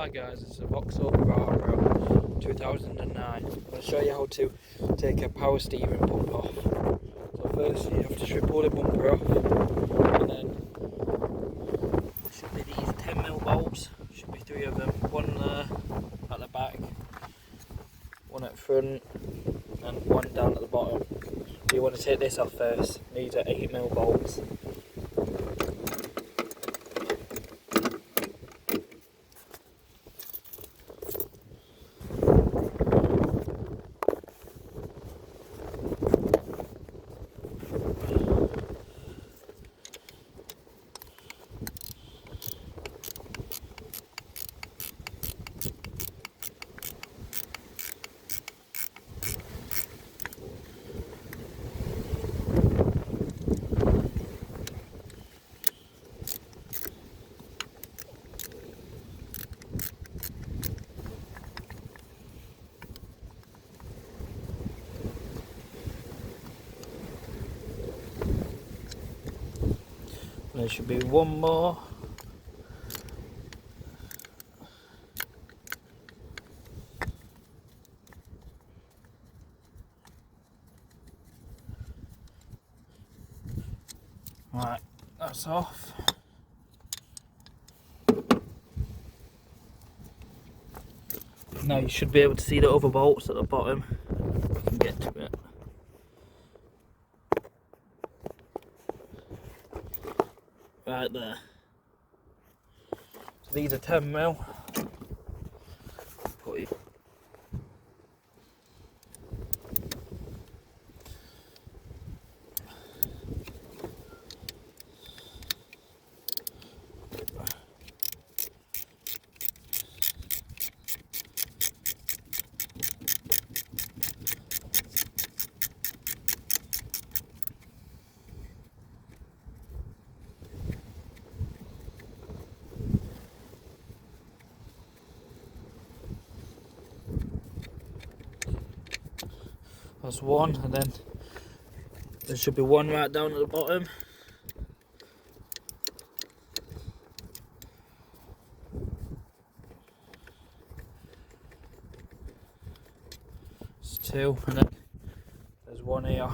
Hi guys, it's a vauxhall vivaro 2009. I'm going to show you how to take a power steering pump off. So first you have to strip all the bumper off, and then there should be these 10mm bolts, should be 3 of them, one there at the back, one at front and one down at the bottom. So you want to take this off first. These are 8mm bolts. There should be one more. Right, that's off. Now you should be able to see the other bolts at the bottom. If you can get to it. Right there. So these are 10mm. Put it. That's one, and then there should be one right down at the bottom. It's 2, and then there's one here.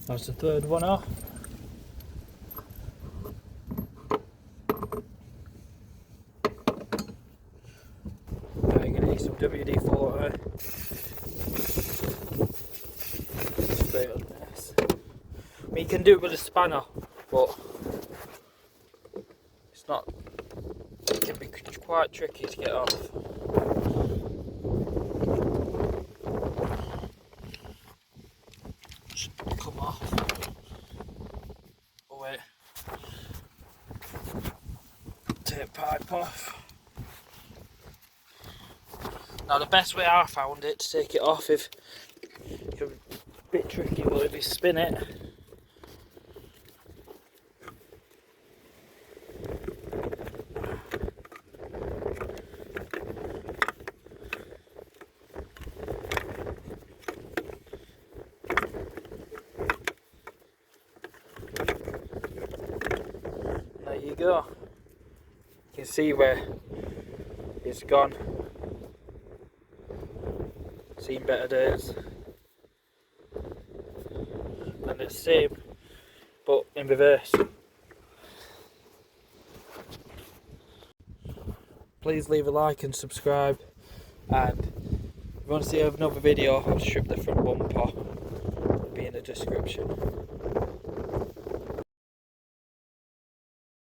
That's the third one off. Now you're going to need some WD-40. Spray it on this. I mean, you can do it with a spanner, but it's not. It can be quite tricky to get off. Come off. Oh wait. Take pipe off. Now the best way I found it to take it off, if it's a bit tricky, but if you spin it, there you go. You can see where it's gone. Seen better days. then the same but in reverse. Please leave a like and subscribe, and if you want to see another video, I'll strip the front bumper, it'll be in the description.